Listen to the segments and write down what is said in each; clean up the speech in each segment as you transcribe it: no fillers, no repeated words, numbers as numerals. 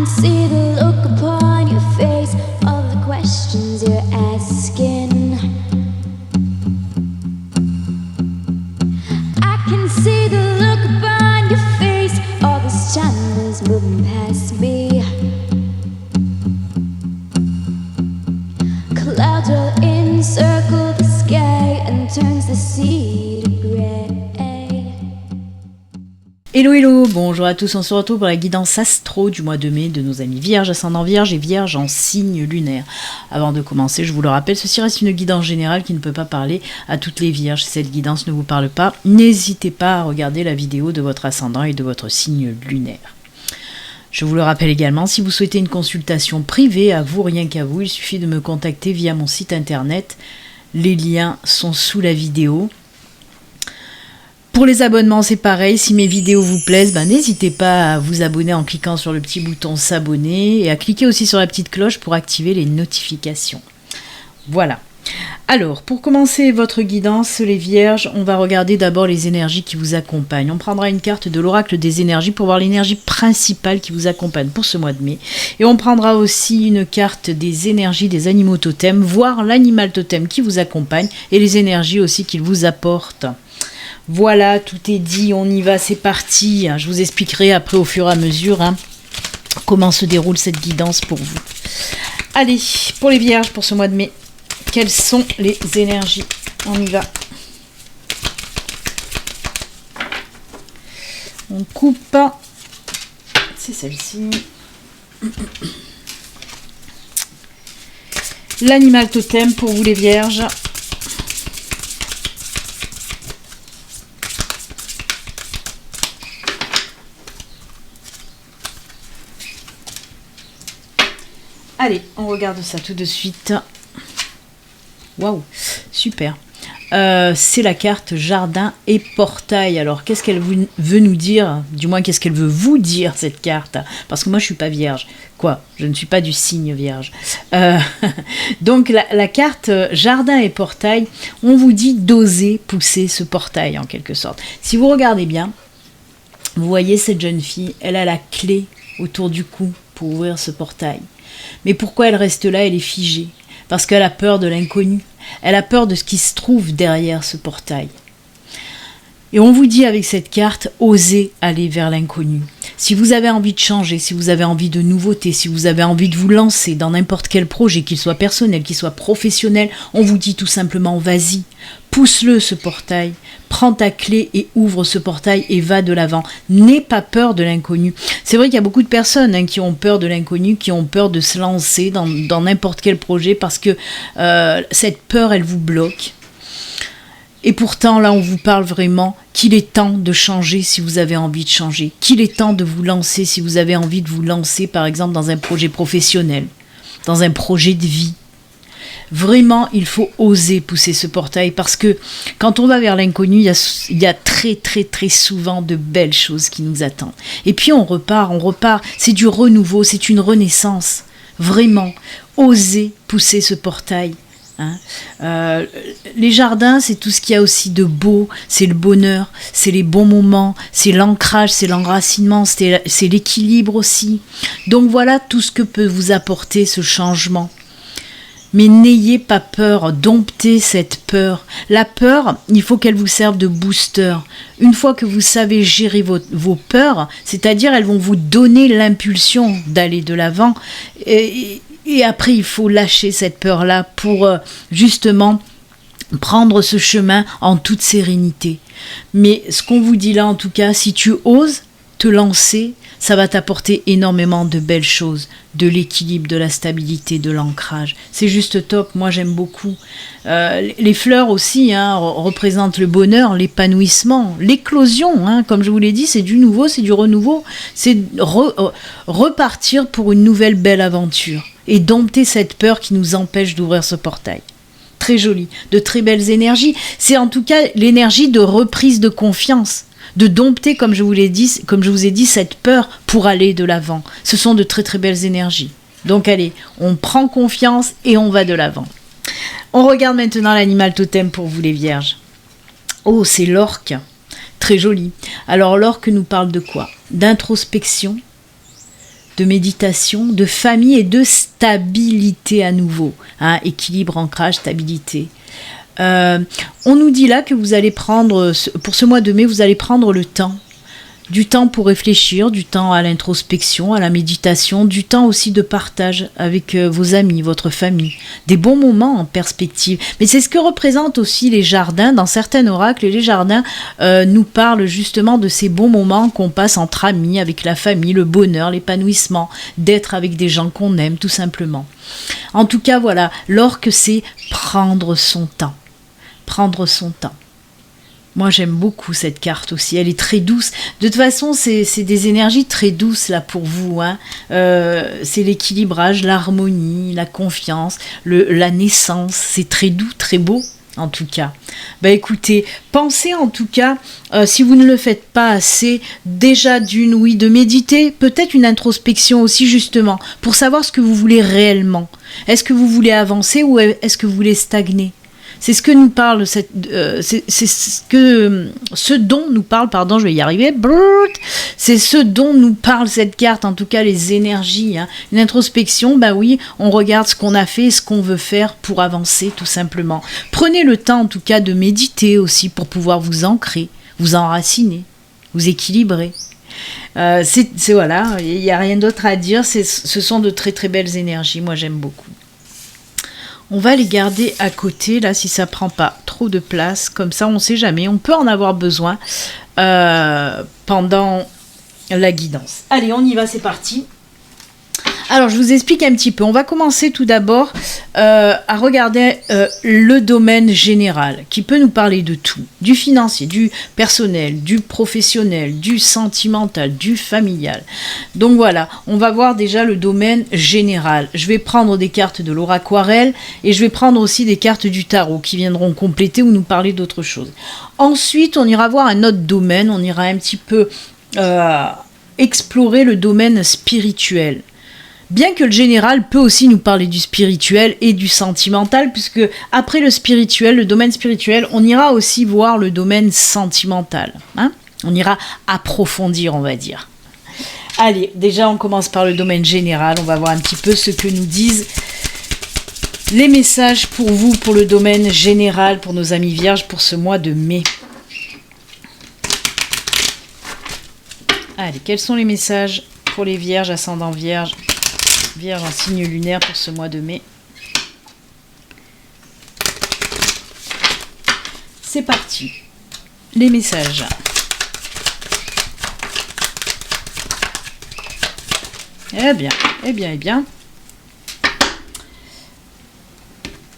see the look upon your face, all the questions you're asking. I can see the look upon your face, all this time is moving past me. Clouds will encircle the sky and turns the sea to grey. Hello hello, bonjour à tous, on se retrouve pour la guidance astro du mois de mai de nos amis Vierge, ascendant Vierge et Vierge en signe lunaire. Avant de commencer, je vous le rappelle, ceci reste une guidance générale qui ne peut pas parler à toutes les Vierges. Si cette guidance ne vous parle pas, n'hésitez pas à regarder la vidéo de votre ascendant et de votre signe lunaire. Je vous le rappelle également, si vous souhaitez une consultation privée, à vous, rien qu'à vous, il suffit de me contacter via mon site internet. Les liens sont sous la vidéo. Pour les abonnements, c'est pareil. Si mes vidéos vous plaisent, n'hésitez pas à vous abonner en cliquant sur le petit bouton s'abonner et à cliquer aussi sur la petite cloche pour activer les notifications. Voilà. Alors, pour commencer votre guidance, les Vierges, on va regarder d'abord les énergies qui vous accompagnent. On prendra une carte de l'oracle des énergies pour voir l'énergie principale qui vous accompagne pour ce mois de mai. Et on prendra aussi une carte des énergies des animaux totems, voir l'animal totem qui vous accompagne et les énergies aussi qu'il vous apporte. Voilà, tout est dit, on y va, c'est parti. Je vous expliquerai après au fur et à mesure comment se déroule cette guidance pour vous. Allez, pour les Vierges, pour ce mois de mai, quelles sont les énergies? On y va. On coupe. C'est celle-ci. L'animal totem pour vous les Vierges. Allez, on regarde ça tout de suite. Waouh, super. C'est la carte jardin et portail. Alors, qu'est-ce qu'elle veut nous dire? Du moins, qu'est-ce qu'elle veut vous dire, cette carte? Parce que moi, je suis pas vierge. Quoi? Je ne suis pas du signe vierge. Donc, la carte jardin et portail, on vous dit d'oser pousser ce portail, en quelque sorte. Si vous regardez bien, vous voyez cette jeune fille, elle a la clé autour du cou pour ouvrir ce portail. Mais pourquoi elle reste là? Elle est figée. Parce qu'elle a peur de l'inconnu. Elle a peur de ce qui se trouve derrière ce portail. Et on vous dit avec cette carte, osez aller vers l'inconnu. Si vous avez envie de changer, si vous avez envie de nouveautés, si vous avez envie de vous lancer dans n'importe quel projet, qu'il soit personnel, qu'il soit professionnel, on vous dit tout simplement, vas-y, pousse-le ce portail, prends ta clé et ouvre ce portail et va de l'avant. N'aie pas peur de l'inconnu. C'est vrai qu'il y a beaucoup de personnes qui ont peur de l'inconnu, qui ont peur de se lancer dans n'importe quel projet parce que cette peur, elle vous bloque. Et pourtant, là, on vous parle vraiment qu'il est temps de changer si vous avez envie de changer, qu'il est temps de vous lancer si vous avez envie de vous lancer, par exemple, dans un projet professionnel, dans un projet de vie. Vraiment, il faut oser pousser ce portail parce que quand on va vers l'inconnu, il y a très, très, très souvent de belles choses qui nous attendent. Et puis, on repart. C'est du renouveau, c'est une renaissance. Vraiment, oser pousser ce portail. Les jardins, c'est tout ce qu'il y a aussi de beau, c'est le bonheur, c'est les bons moments, c'est l'ancrage, c'est l'enracinement, c'est l'équilibre aussi. Donc voilà tout ce que peut vous apporter ce changement. Mais n'ayez pas peur, domptez cette peur. La peur, il faut qu'elle vous serve de booster. Une fois que vous savez gérer vos peurs, c'est-à-dire elles vont vous donner l'impulsion d'aller de l'avant. Et après, il faut lâcher cette peur-là pour justement prendre ce chemin en toute sérénité. Mais ce qu'on vous dit là, en tout cas, si tu oses te lancer, ça va t'apporter énormément de belles choses, de l'équilibre, de la stabilité, de l'ancrage. C'est juste top, moi j'aime beaucoup. Les fleurs aussi représentent le bonheur, l'épanouissement, l'éclosion. Comme je vous l'ai dit, c'est du nouveau, c'est du renouveau. C'est repartir pour une nouvelle belle aventure et dompter cette peur qui nous empêche d'ouvrir ce portail. Très joli, de très belles énergies. C'est en tout cas l'énergie de reprise de confiance. De dompter, comme je vous ai dit, cette peur pour aller de l'avant. Ce sont de très très belles énergies. Donc allez, on prend confiance et on va de l'avant. On regarde maintenant l'animal totem pour vous les Vierges. Oh, c'est l'orque. Très joli. Alors l'orque nous parle de quoi? D'introspection, de méditation, de famille et de stabilité à nouveau. Hein, équilibre, ancrage, stabilité. On nous dit là que vous allez prendre, pour ce mois de mai, vous allez prendre le temps. Du temps pour réfléchir, du temps à l'introspection, à la méditation, du temps aussi de partage avec vos amis, votre famille. Des bons moments en perspective. Mais c'est ce que représentent aussi les jardins. Dans certains oracles, les jardins nous parlent justement de ces bons moments qu'on passe entre amis, avec la famille, le bonheur, l'épanouissement, d'être avec des gens qu'on aime, tout simplement. En tout cas, voilà, l'orque, c'est prendre son temps. Prendre son temps. Moi, j'aime beaucoup cette carte aussi. Elle est très douce. De toute façon, c'est des énergies très douces là pour vous. Hein. C'est l'équilibrage, l'harmonie, la confiance, la naissance. C'est très doux, très beau. En tout cas, écoutez, pensez en tout cas, si vous ne le faites pas assez, déjà de méditer, peut-être une introspection aussi justement, pour savoir ce que vous voulez réellement. Est-ce que vous voulez avancer ou est-ce que vous voulez stagner ? C'est ce que nous parle, c'est ce dont nous parle, pardon, je vais y arriver, c'est ce dont nous parle cette carte, en tout cas les énergies, hein. Une introspection, oui, on regarde ce qu'on a fait et ce qu'on veut faire pour avancer tout simplement. Prenez le temps en tout cas de méditer aussi pour pouvoir vous ancrer, vous enraciner, vous équilibrer. Voilà, il n'y a rien d'autre à dire, ce sont de très très belles énergies, moi j'aime beaucoup. On va les garder à côté, là, si ça prend pas trop de place. Comme ça, on ne sait jamais. On peut en avoir besoin pendant la guidance. Allez, on y va, c'est parti. Alors, je vous explique un petit peu. On va commencer tout d'abord à regarder le domaine général, qui peut nous parler de tout. Du financier, du personnel, du professionnel, du sentimental, du familial. Donc voilà, on va voir déjà le domaine général. Je vais prendre des cartes de l'oraquarelle et je vais prendre aussi des cartes du tarot qui viendront compléter ou nous parler d'autre chose. Ensuite, on ira voir un autre domaine. On ira un petit peu explorer le domaine spirituel. Bien que le général peut aussi nous parler du spirituel et du sentimental, puisque après le spirituel, le domaine spirituel, on ira aussi voir le domaine sentimental. Hein ? On ira approfondir, on va dire. Allez, déjà on commence par le domaine général, on va voir un petit peu ce que nous disent les messages pour vous, pour le domaine général, pour nos amis vierges, pour ce mois de mai. Allez, quels sont les messages pour les vierges, ascendant vierge, vierge en signe lunaire pour ce mois de mai? C'est parti. Les messages. Eh bien.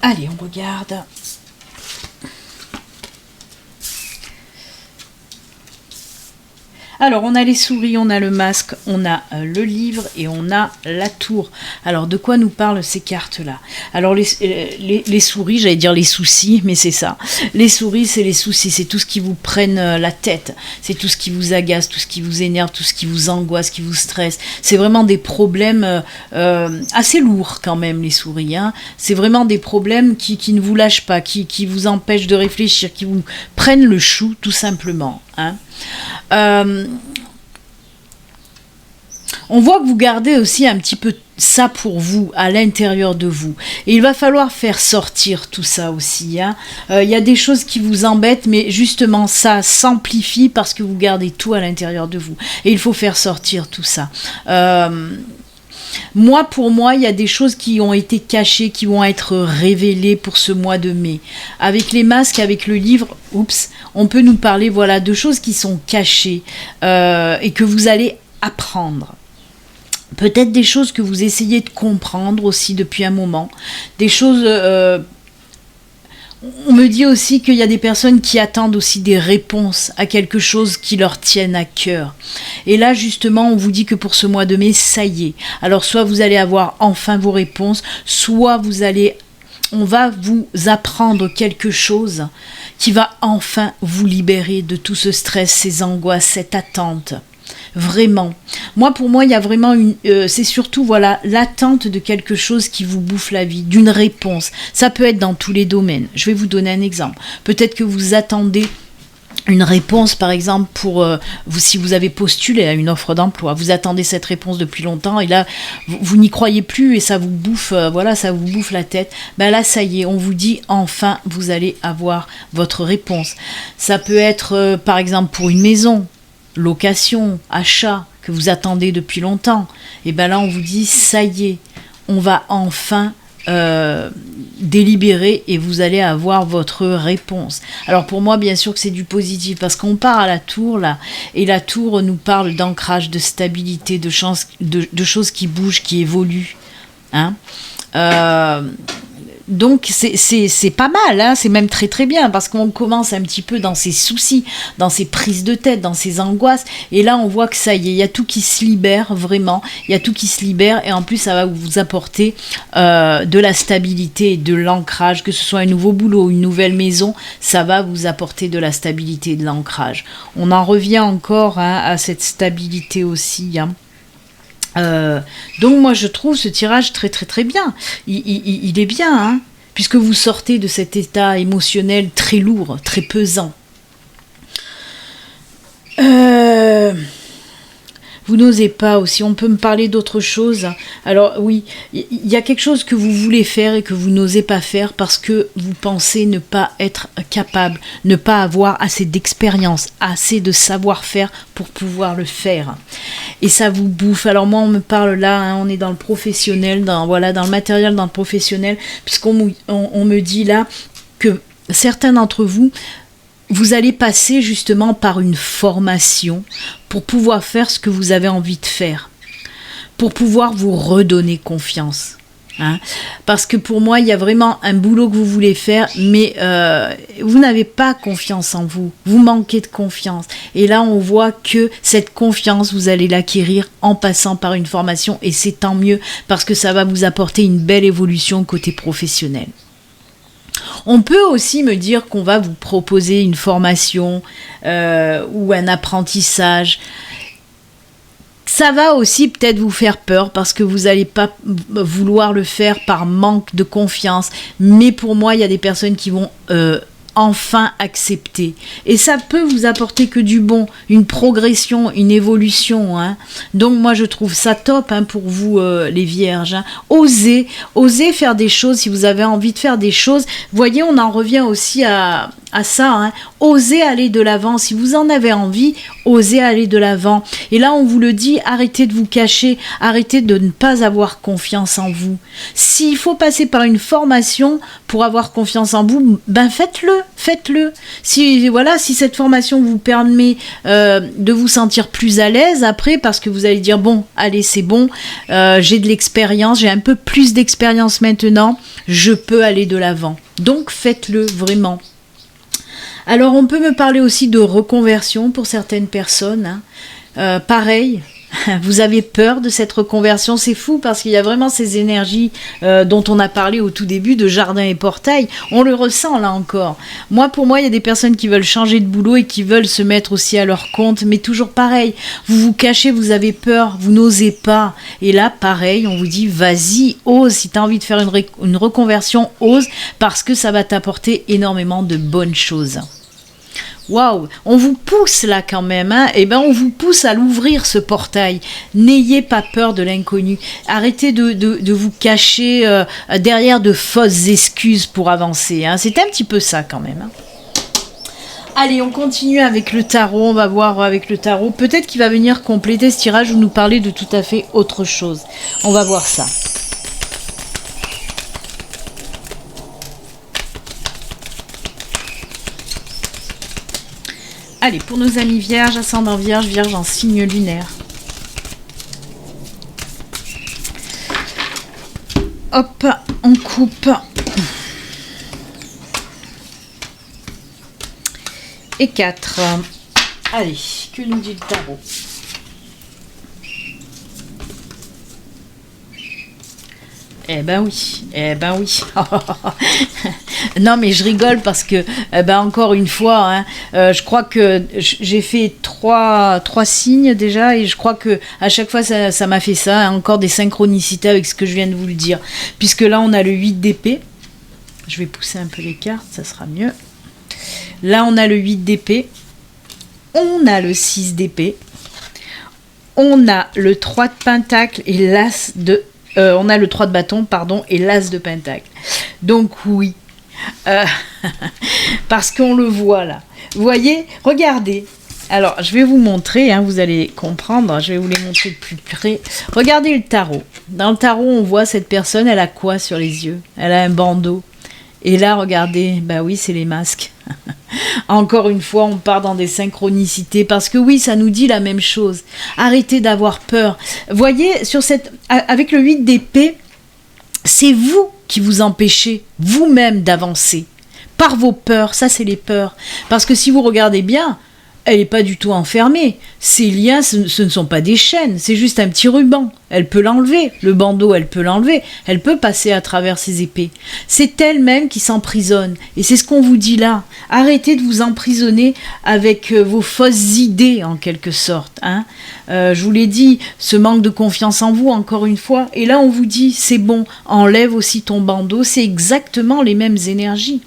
Allez, on regarde. Alors, on a les souris, on a le masque, on a le livre et on a la tour. Alors, de quoi nous parlent ces cartes-là? Alors, les souris, j'allais dire les soucis, mais c'est ça. Les souris, c'est les soucis, c'est tout ce qui vous prenne la tête. C'est tout ce qui vous agace, tout ce qui vous énerve, tout ce qui vous angoisse, qui vous stresse. C'est vraiment des problèmes assez lourds quand même, les souris. Hein. C'est vraiment des problèmes qui ne vous lâchent pas, qui vous empêchent de réfléchir, qui vous prennent le chou, tout simplement. Hein. On voit que vous gardez aussi un petit peu ça pour vous, à l'intérieur de vous. Et il va falloir faire sortir tout ça aussi. Hein. Y a des choses qui vous embêtent, mais justement, ça s'amplifie parce que vous gardez tout à l'intérieur de vous. Et il faut faire sortir tout ça. Pour moi, il y a des choses qui ont été cachées, qui vont être révélées pour ce mois de mai. Avec les masques, avec le livre, on peut nous parler de choses qui sont cachées et que vous allez apprendre. Peut-être des choses que vous essayez de comprendre aussi depuis un moment. Des choses... on me dit aussi qu'il y a des personnes qui attendent aussi des réponses à quelque chose qui leur tienne à cœur. Et là, justement, on vous dit que pour ce mois de mai, ça y est. Alors, soit vous allez avoir enfin vos réponses, soit on va vous apprendre quelque chose qui va enfin vous libérer de tout ce stress, ces angoisses, cette attente. Vraiment. Pour moi, il y a vraiment c'est surtout, l'attente de quelque chose qui vous bouffe la vie, d'une réponse. Ça peut être dans tous les domaines. Je vais vous donner un exemple. Peut-être que vous attendez une réponse, par exemple, pour vous, si vous avez postulé à une offre d'emploi, vous attendez cette réponse depuis longtemps et là, vous n'y croyez plus et ça vous bouffe, voilà, ça vous bouffe la tête. Ben là, ça y est, on vous dit enfin, vous allez avoir votre réponse. Ça peut être, par exemple, pour une maison, location, achat, que vous attendez depuis longtemps. Et ben là, on vous dit, ça y est, on va enfin délibérer et vous allez avoir votre réponse. Alors pour moi, bien sûr que c'est du positif parce qu'on part à la tour là et la tour nous parle d'ancrage, de stabilité, de choses qui bougent, qui évoluent. Hein. Donc c'est pas mal, hein, c'est même très très bien parce qu'on commence un petit peu dans ses soucis, dans ses prises de tête, dans ses angoisses et là on voit que ça y est, il y a tout qui se libère vraiment, il y a tout qui se libère et en plus ça va vous apporter de la stabilité et de l'ancrage, que ce soit un nouveau boulot, une nouvelle maison, ça va vous apporter de la stabilité et de l'ancrage. On en revient encore à cette stabilité aussi, hein. Donc moi je trouve ce tirage très très très bien, il est bien, hein, puisque vous sortez de cet état émotionnel très lourd, très pesant. Vous n'osez pas aussi, on peut me parler d'autre chose. Alors oui, il y a quelque chose que vous voulez faire et que vous n'osez pas faire parce que vous pensez ne pas être capable, ne pas avoir assez d'expérience, assez de savoir-faire pour pouvoir le faire. Et ça vous bouffe. Alors moi on me parle là, hein, on est dans le professionnel, dans le matériel, dans le professionnel, puisqu'on me dit là que certains d'entre vous, vous allez passer justement par une formation pour pouvoir faire ce que vous avez envie de faire, pour pouvoir vous redonner confiance. Hein. Parce que pour moi, il y a vraiment un boulot que vous voulez faire, mais vous n'avez pas confiance en vous, vous manquez de confiance. Et là, on voit que cette confiance, vous allez l'acquérir en passant par une formation, et c'est tant mieux, parce que ça va vous apporter une belle évolution côté professionnel. On peut aussi me dire qu'on va vous proposer une formation ou un apprentissage. Ça va aussi peut-être vous faire peur parce que vous n'allez pas vouloir le faire par manque de confiance. Mais pour moi, il y a des personnes qui vont enfin accepter. Et ça peut vous apporter que du bon, une progression, une évolution. Hein. Donc moi, je trouve ça top, hein, pour vous, les vierges. Hein. Osez faire des choses si vous avez envie de faire des choses. Voyez, on en revient aussi à ça. Hein. Osez aller de l'avant. Si vous en avez envie, osez aller de l'avant. Et là, on vous le dit, arrêtez de vous cacher, arrêtez de ne pas avoir confiance en vous. S'il faut passer par une formation pour avoir confiance en vous, ben faites-le. Si cette formation vous permet de vous sentir plus à l'aise après, parce que vous allez dire, bon, allez, c'est bon, j'ai de l'expérience, j'ai un peu plus d'expérience maintenant, je peux aller de l'avant. Donc, faites-le vraiment. Alors, on peut me parler aussi de reconversion pour certaines personnes. Hein. Pareil, vous avez peur de cette reconversion, c'est fou parce qu'il y a vraiment ces énergies dont on a parlé au tout début de jardin et portail. On le ressent là encore. Pour moi, il y a des personnes qui veulent changer de boulot et qui veulent se mettre aussi à leur compte, mais toujours pareil. Vous vous cachez, vous avez peur, vous n'osez pas. Et là, pareil, on vous dit, vas-y, ose. Si tu as envie de faire une reconversion, ose, parce que ça va t'apporter énormément de bonnes choses. Waouh, on vous pousse là quand même, hein. Eh ben on vous pousse à l'ouvrir ce portail. N'ayez pas peur de l'inconnu. Arrêtez de vous cacher derrière de fausses excuses pour avancer. Hein. C'est un petit peu ça quand même. Hein. Allez, on continue avec le tarot. On va voir avec le tarot. Peut-être qu'il va venir compléter ce tirage ou nous parler de tout à fait autre chose. On va voir ça. Allez, pour nos amis vierges, ascendant vierge, vierge en signe lunaire. Hop, on coupe. Et 4. Allez, que nous dit le tarot ? Eh ben oui. Non mais je rigole parce que, encore une fois, hein, je crois que j'ai fait trois signes déjà et je crois que à chaque fois ça m'a fait ça, hein, encore des synchronicités avec ce que je viens de vous le dire. Puisque là on a le 8 d'épée. Je vais pousser un peu les cartes, ça sera mieux. Là on a le 8 d'épée. on a le 6 d'épée, on a le 3 de pentacle et l'as de... on a le 3 de bâton, pardon, et l'as de pentacle. Donc oui, parce qu'on le voit là. Vous voyez, regardez. Alors, je vais vous montrer, hein, vous allez comprendre, je vais vous les montrer de plus près. Regardez le tarot. Dans le tarot, on voit cette personne, elle a quoi sur les yeux? Elle a un bandeau. Et là, regardez, bah oui, c'est les masques. Encore une fois, on part dans des synchronicités, parce que oui, ça nous dit la même chose. Arrêtez d'avoir peur. Voyez, avec le 8 d'épée, c'est vous qui vous empêchez vous-même d'avancer. Par vos peurs, ça c'est les peurs. Parce que si vous regardez bien, elle n'est pas du tout enfermée. Ces liens, ce ne sont pas des chaînes, c'est juste un petit ruban. Elle peut l'enlever, le bandeau, elle peut l'enlever, elle peut passer à travers ses épées. C'est elle-même qui s'emprisonne. Et c'est ce qu'on vous dit là. Arrêtez de vous emprisonner avec vos fausses idées, en quelque sorte. Hein. Je vous l'ai dit, ce manque de confiance en vous, encore une fois. Et là, on vous dit, c'est bon, enlève aussi ton bandeau. C'est exactement les mêmes énergies.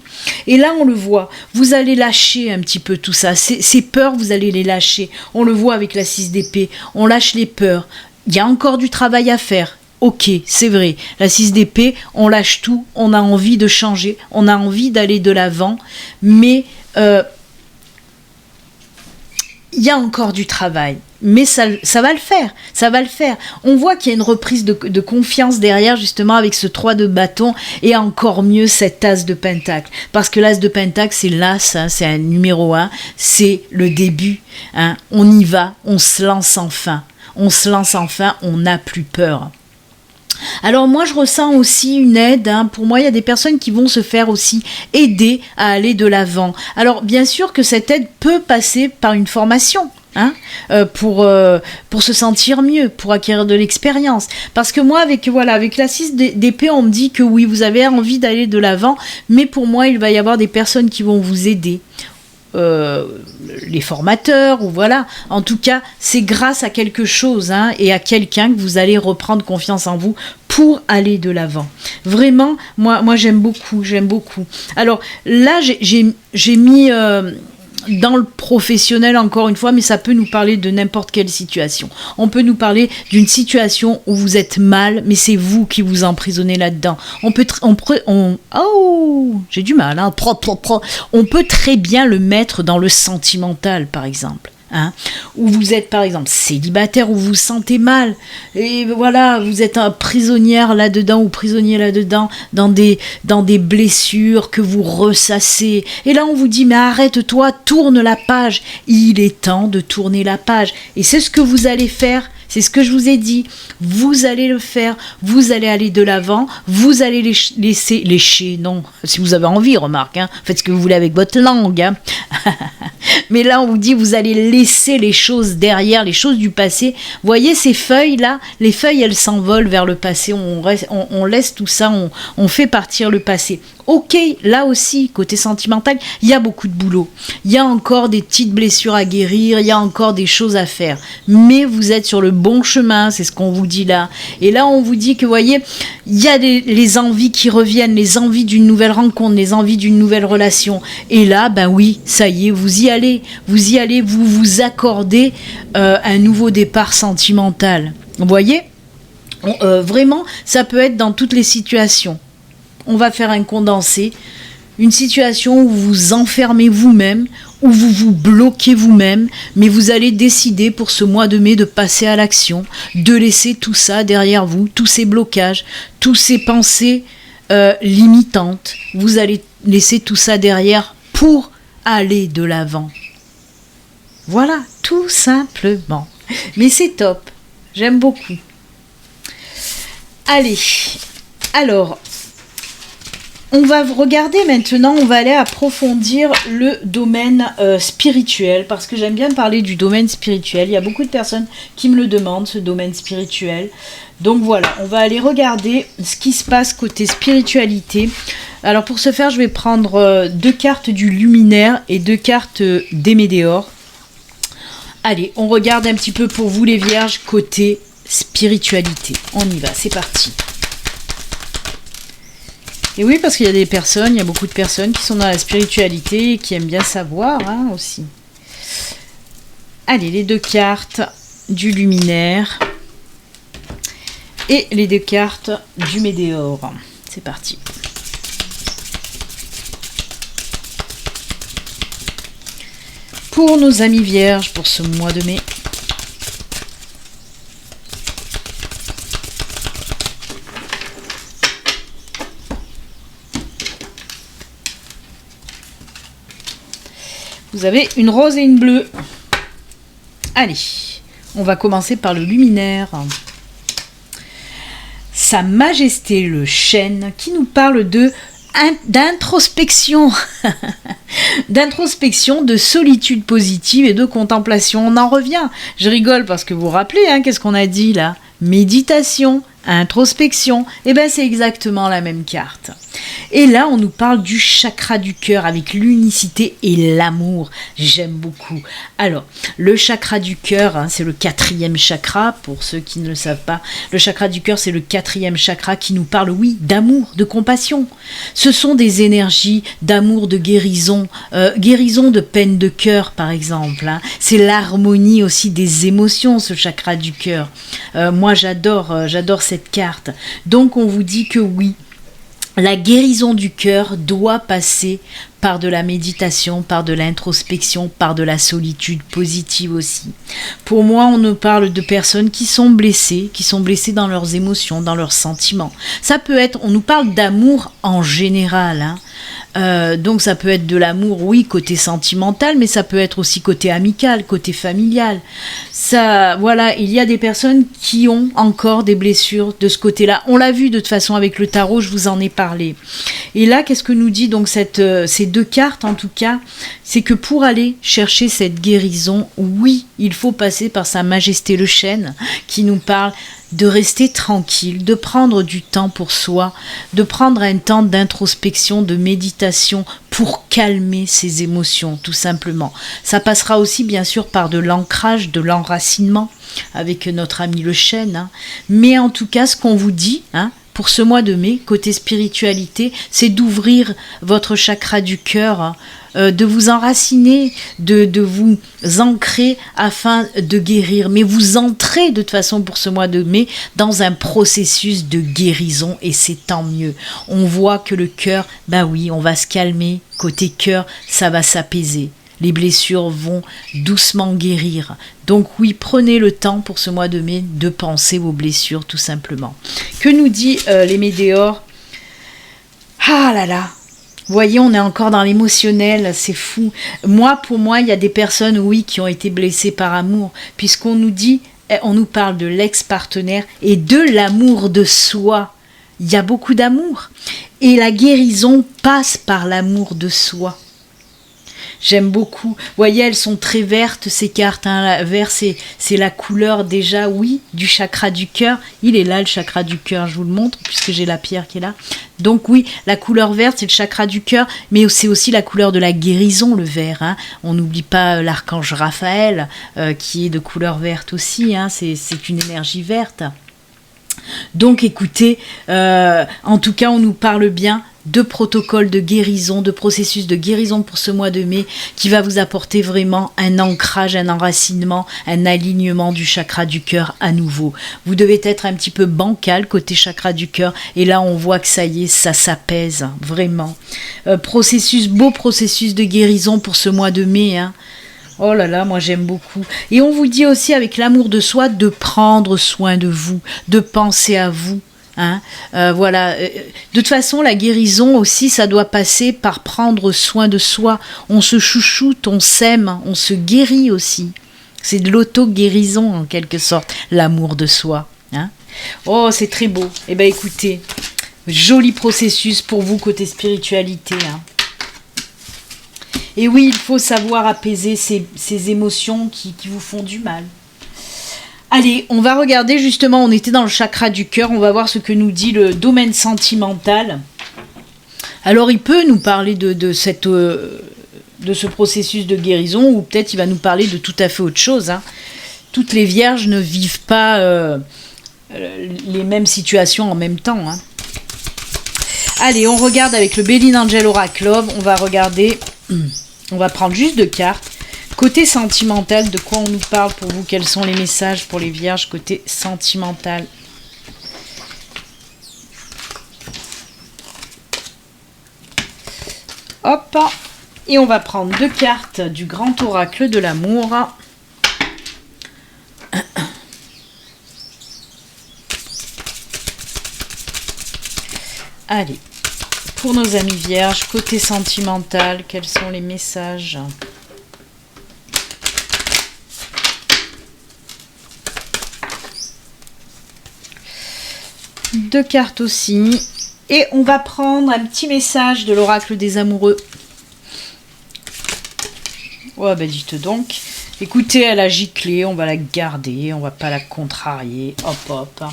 Et là, on le voit. Vous allez lâcher un petit peu tout ça. Ces peurs, vous allez les lâcher. On le voit avec la 6 d'épée. On lâche les peurs. Il y a encore du travail à faire. Ok, c'est vrai. La 6 d'épée, on lâche tout. On a envie de changer. On a envie d'aller de l'avant. Mais il y a encore du travail. Mais ça va le faire. Ça va le faire. On voit qu'il y a une reprise de confiance derrière, justement, avec ce 3 de bâton. Et encore mieux, cet as de pentacle. Parce que l'as de pentacle, c'est l'as. Hein, c'est un numéro 1. C'est le début. Hein. On y va. On se lance enfin. On se lance enfin, on n'a plus peur. Alors moi je ressens aussi une aide, hein. Pour moi il y a des personnes qui vont se faire aussi aider à aller de l'avant. Alors bien sûr que cette aide peut passer par une formation. Hein, pour se sentir mieux, pour acquérir de l'expérience. Parce que moi, avec la 6 d'épée, on me dit que oui, vous avez envie d'aller de l'avant, mais pour moi, il va y avoir des personnes qui vont vous aider. Les formateurs, ou voilà. En tout cas, c'est grâce à quelque chose, hein, et à quelqu'un que vous allez reprendre confiance en vous pour aller de l'avant. Vraiment, moi j'aime beaucoup. Alors là, j'ai mis dans le professionnel, encore une fois, mais ça peut nous parler de n'importe quelle situation. On peut nous parler d'une situation où vous êtes mal, mais c'est vous qui vous emprisonnez là-dedans. J'ai du mal, hein. On peut très bien le mettre dans le sentimental, par exemple. Hein, où vous êtes par exemple célibataire, où vous vous sentez mal, et voilà, vous êtes prisonnière là-dedans ou prisonnier là-dedans, dans des blessures que vous ressassez, et là on vous dit mais arrête-toi, tourne la page. Il est temps de tourner la page, et c'est ce que vous allez faire. C'est ce que je vous ai dit. Vous allez le faire. Vous allez aller de l'avant. Vous allez lécher. Non, si vous avez envie, remarque. Hein. Faites ce que vous voulez avec votre langue. Hein. Mais là, on vous dit, vous allez laisser les choses derrière, les choses du passé. Voyez ces feuilles-là. Les feuilles, elles s'envolent vers le passé. On laisse tout ça. On fait partir le passé. Ok, là aussi, côté sentimental, il y a beaucoup de boulot. Il y a encore des petites blessures à guérir, il y a encore des choses à faire. Mais vous êtes sur le bon chemin, c'est ce qu'on vous dit là. Et là, on vous dit que, vous voyez, il y a les envies qui reviennent, les envies d'une nouvelle rencontre, les envies d'une nouvelle relation. Et là, ben oui, ça y est, vous y allez, vous vous accordez un nouveau départ sentimental. Vous voyez, vraiment, ça peut être dans toutes les situations. On va faire un condensé, une situation où vous vous enfermez vous-même, où vous vous bloquez vous-même, mais vous allez décider pour ce mois de mai de passer à l'action, de laisser tout ça derrière vous, tous ces blocages, toutes ces pensées limitantes. Vous allez laisser tout ça derrière pour aller de l'avant. Voilà, tout simplement. Mais c'est top, j'aime beaucoup. Allez, alors... On va regarder maintenant, on va aller approfondir le domaine spirituel, parce que j'aime bien parler du domaine spirituel. Il y a beaucoup de personnes qui me le demandent, ce domaine spirituel. Donc voilà, on va aller regarder ce qui se passe côté spiritualité. Alors pour ce faire, je vais prendre 2 cartes du luminaire et 2 cartes des météores. Allez, on regarde un petit peu pour vous les vierges côté spiritualité. On y va, c'est parti. Et oui, parce qu'il y a il y a beaucoup de personnes qui sont dans la spiritualité et qui aiment bien savoir, hein, aussi. Allez, les 2 cartes du luminaire et les 2 cartes du météore. C'est parti. Pour nos amis vierges pour ce mois de mai. Vous avez une rose et une bleue. Allez, on va commencer par le luminaire. Sa Majesté le chêne qui nous parle d'introspection, d'introspection, de solitude positive et de contemplation. On en revient. Je rigole parce que vous vous rappelez, qu'est-ce qu'on a dit là? Méditation, introspection. Et bien c'est exactement la même carte. Et là, on nous parle du chakra du cœur avec l'unicité et l'amour. J'aime beaucoup. Alors, le chakra du cœur, c'est le 4e chakra, pour ceux qui ne le savent pas. Le chakra du cœur, c'est le 4e chakra qui nous parle, oui, d'amour, de compassion. Ce sont des énergies d'amour, de guérison, guérison de peine de cœur, par exemple. C'est l'harmonie aussi des émotions, ce chakra du cœur. Moi, j'adore cette carte. Donc, on vous dit que oui, la guérison du cœur doit passer par de la méditation, par de l'introspection, par de la solitude positive aussi. Pour moi, on nous parle de personnes qui sont blessées dans leurs émotions, dans leurs sentiments. Ça peut être, on nous parle d'amour en général, donc ça peut être de l'amour, oui, côté sentimental, mais ça peut être aussi côté amical, côté familial. Ça, voilà, il y a des personnes qui ont encore des blessures de ce côté-là. On l'a vu de toute façon avec le tarot, je vous en ai parlé. Et là, qu'est-ce que nous dit donc ces 2 cartes en tout cas? C'est que pour aller chercher cette guérison, oui, il faut passer par Sa Majesté le chêne qui nous parle de rester tranquille, de prendre du temps pour soi, de prendre un temps d'introspection, de méditation pour calmer ses émotions, tout simplement. Ça passera aussi bien sûr par de l'ancrage, de l'enracinement avec notre ami le chêne. Mais en tout cas, ce qu'on vous dit, pour ce mois de mai, côté spiritualité, c'est d'ouvrir votre chakra du cœur, de vous enraciner, de vous ancrer afin de guérir. Mais vous entrez de toute façon pour ce mois de mai dans un processus de guérison et c'est tant mieux. On voit que le cœur, oui, on va se calmer. Côté cœur, ça va s'apaiser. Les blessures vont doucement guérir. Donc oui, prenez le temps pour ce mois de mai de penser vos blessures tout simplement. Que nous dit les météores? Ah là là, vous voyez, on est encore dans l'émotionnel, c'est fou. Pour moi, il y a des personnes, oui, qui ont été blessées par amour, puisqu'on nous dit, on nous parle de l'ex-partenaire et de l'amour de soi. Il y a beaucoup d'amour. Et la guérison passe par l'amour de soi. J'aime beaucoup. Vous voyez, elles sont très vertes, ces cartes. Vert, c'est la couleur déjà, oui, du chakra du cœur. Il est là, le chakra du cœur. Je vous le montre, puisque j'ai la pierre qui est là. Donc oui, la couleur verte, c'est le chakra du cœur, mais c'est aussi la couleur de la guérison, le vert. On n'oublie pas l'archange Raphaël, qui est de couleur verte aussi. C'est une énergie verte. Donc écoutez, en tout cas, on nous parle bien de protocole de guérison, de processus de guérison pour ce mois de mai qui va vous apporter vraiment un ancrage, un enracinement, un alignement du chakra du cœur à nouveau. Vous devez être un petit peu bancal côté chakra du cœur et là on voit que ça y est, ça s'apaise vraiment. Beau processus de guérison pour ce mois de mai. Oh là là, moi j'aime beaucoup. Et on vous dit aussi avec l'amour de soi de prendre soin de vous, de penser à vous. Voilà. De toute façon, la guérison aussi, ça doit passer par prendre soin de soi. On se chouchoute, on s'aime, on se guérit aussi. C'est de l'auto-guérison en quelque sorte, l'amour de soi. Oh, c'est très beau. Eh bien écoutez, joli processus pour vous côté spiritualité. Et oui, il faut savoir apaiser ces émotions qui vous font du mal. Allez, on va regarder justement, on était dans le chakra du cœur, on va voir ce que nous dit le domaine sentimental. Alors il peut nous parler de ce processus de guérison, ou peut-être il va nous parler de tout à fait autre chose. Toutes les vierges ne vivent pas les mêmes situations en même temps. Allez, on regarde avec le Béline Angel Oracle Love, on va regarder, on va prendre juste 2 cartes. Côté sentimental, de quoi on nous parle pour vous? Quels sont les messages pour les vierges côté sentimental? Hop, et on va prendre 2 cartes du grand oracle de l'amour. Allez, pour nos amis vierges, côté sentimental, quels sont les messages? Deux cartes aussi. Et on va prendre un petit message de l'oracle des amoureux. Ouais, ben dites donc. Écoutez, elle a giclé, on va la garder, on va pas la contrarier. Hop, hop.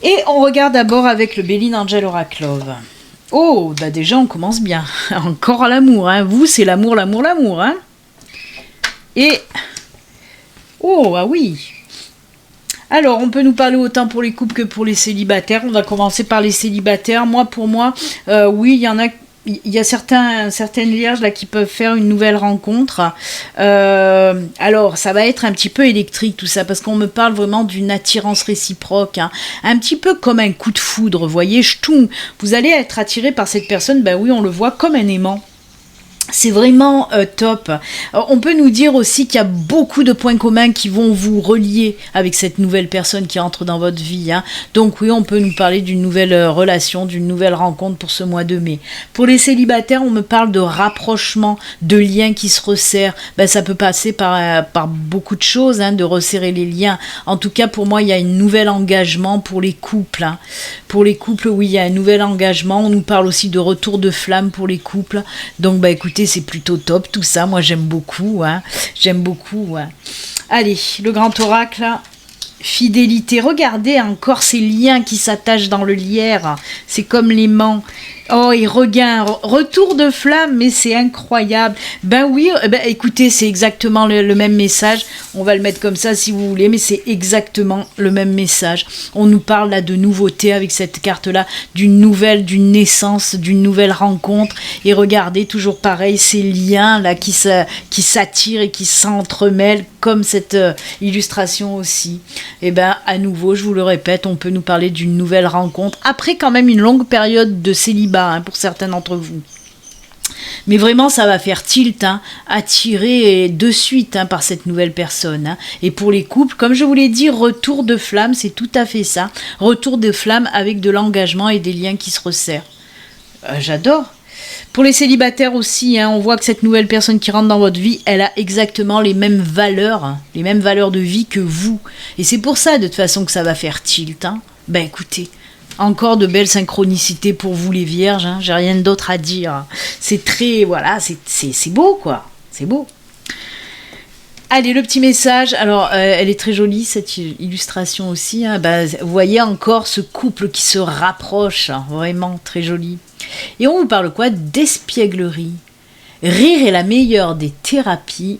Et on regarde d'abord avec le Béline Angel Oracle Love. Oh, bah déjà on commence bien. Encore l'amour, hein. Vous, c'est l'amour, l'amour, l'amour, hein. Et... oh, ah oui. Alors, on peut nous parler autant pour les couples que pour les célibataires. On va commencer par les célibataires. Moi, pour moi, oui, il y a certaines vierges là qui peuvent faire une nouvelle rencontre. Alors, ça va être un petit peu électrique tout ça, parce qu'on me parle vraiment d'une attirance réciproque, hein. Un petit peu comme un coup de foudre, vous voyez, vous allez être attiré par cette personne, ben oui, on le voit comme un aimant. C'est vraiment top. On peut nous dire aussi qu'il y a beaucoup de points communs qui vont vous relier avec cette nouvelle personne qui entre dans votre vie, hein. Donc oui, on peut nous parler d'une nouvelle relation, d'une nouvelle rencontre pour ce mois de mai. Pour les célibataires, on me parle de rapprochement, de liens qui se resserrent. Ben, ça peut passer par beaucoup de choses, hein, de resserrer les liens. En tout cas, pour moi, il y a un nouvel engagement pour les couples, hein. Pour les couples, oui, il y a un nouvel engagement. On nous parle aussi de retour de flamme pour les couples. Donc, bah, écoutez, c'est plutôt top tout ça. Moi, j'aime beaucoup, hein. J'aime beaucoup, hein. Allez, le grand oracle, fidélité. Regardez encore ces liens qui s'attachent dans le lierre. C'est comme l'aimant. Oh, et regain, retour de flamme, mais c'est incroyable. Ben oui, ben écoutez, c'est exactement le même message. On va le mettre comme ça si vous voulez, mais c'est exactement le même message. On nous parle là de nouveauté avec cette carte-là, d'une naissance, d'une nouvelle rencontre. Et regardez, toujours pareil, ces liens là qui s'attirent et qui s'entremêlent, comme cette illustration aussi. Et ben à nouveau, je vous le répète, on peut nous parler d'une nouvelle rencontre après quand même une longue période de célibat, hein, pour certains d'entre vous. Mais vraiment, ça va faire tilt, hein, attiré de suite, hein, par cette nouvelle personne, hein. Et pour les couples, comme je vous l'ai dit, retour de flamme, c'est tout à fait ça. Retour de flamme avec de l'engagement et des liens qui se resserrent. J'adore. Pour les célibataires aussi, hein, on voit que cette nouvelle personne qui rentre dans votre vie, elle a exactement les mêmes valeurs, hein, les mêmes valeurs de vie que vous. Et c'est pour ça, de toute façon, que ça va faire tilt, hein. Ben écoutez, encore de belles synchronicités pour vous les vierges, hein. J'ai rien d'autre à dire. C'est très, voilà, c'est beau, quoi. C'est beau. Allez, le petit message. Alors, elle est très jolie, cette illustration aussi, hein. Ben, vous voyez encore ce couple qui se rapproche, hein. Vraiment très joli. Et on vous parle quoi? D'espièglerie. Rire est la meilleure des thérapies.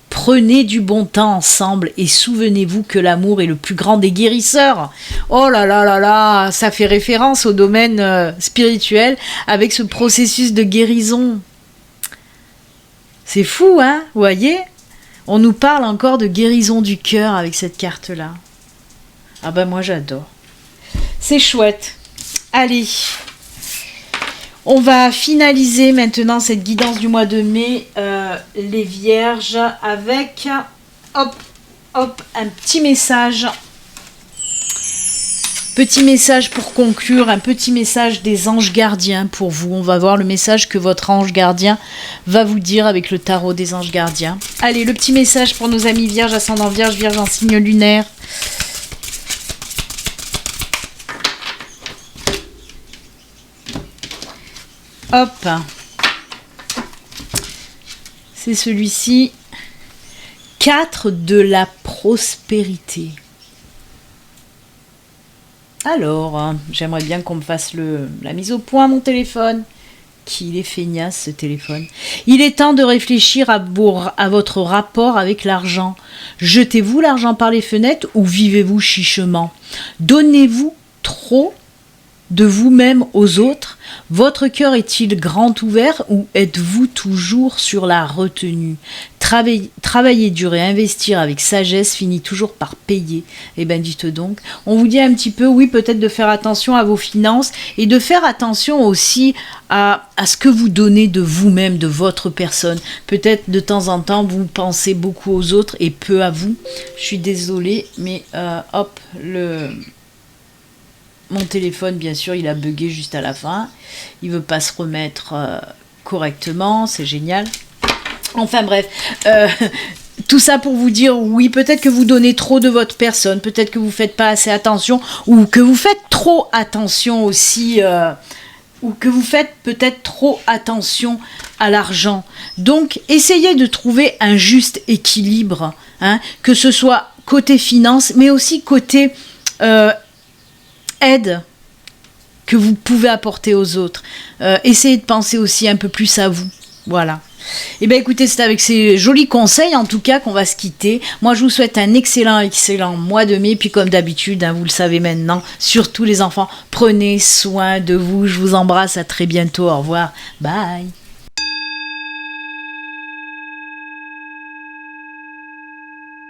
Prenez du bon temps ensemble et souvenez-vous que l'amour est le plus grand des guérisseurs. Oh là là là là, ça fait référence au domaine spirituel avec ce processus de guérison. C'est fou, hein, vous voyez? On nous parle encore de guérison du cœur avec cette carte-là. Ah ben moi j'adore. C'est chouette. Allez, on va finaliser maintenant cette guidance du mois de mai, les vierges, avec hop, hop, un petit message. Petit message pour conclure, un petit message des anges gardiens pour vous. On va voir le message que votre ange gardien va vous dire avec le tarot des anges gardiens. Allez, le petit message pour nos amis vierges, ascendant vierge, vierge en signe lunaire. Hop, c'est celui-ci. 4 de la prospérité. Alors, j'aimerais bien qu'on me fasse la mise au point à mon téléphone. Qu'il est feignasse ce téléphone. Il est temps de réfléchir à votre rapport avec l'argent. Jetez-vous l'argent par les fenêtres ou vivez-vous chichement? Donnez-vous trop de vous-même aux autres? Votre cœur est-il grand ouvert ou êtes-vous toujours sur la retenue? Travailler dur et investir avec sagesse finit toujours par payer. Eh bien, dites donc. On vous dit un petit peu, oui, peut-être de faire attention à vos finances et de faire attention aussi à ce que vous donnez de vous-même, de votre personne. Peut-être de temps en temps, vous pensez beaucoup aux autres et peu à vous. Je suis désolée, mais hop, mon téléphone, bien sûr, il a bugué juste à la fin. Il veut pas se remettre correctement, c'est génial. Enfin bref, tout ça pour vous dire, oui, peut-être que vous donnez trop de votre personne, peut-être que vous faites pas assez attention, ou que vous faites trop attention aussi, ou que vous faites peut-être trop attention à l'argent. Donc, essayez de trouver un juste équilibre, hein, que ce soit côté finance, mais aussi côté aide que vous pouvez apporter aux autres. Essayez de penser aussi un peu plus à vous. Voilà. Et bien écoutez, c'est avec ces jolis conseils en tout cas qu'on va se quitter. Moi je vous souhaite un excellent mois de mai. Puis comme d'habitude, hein, vous le savez maintenant, surtout les enfants, prenez soin de vous. Je vous embrasse, à très bientôt. Au revoir. Bye.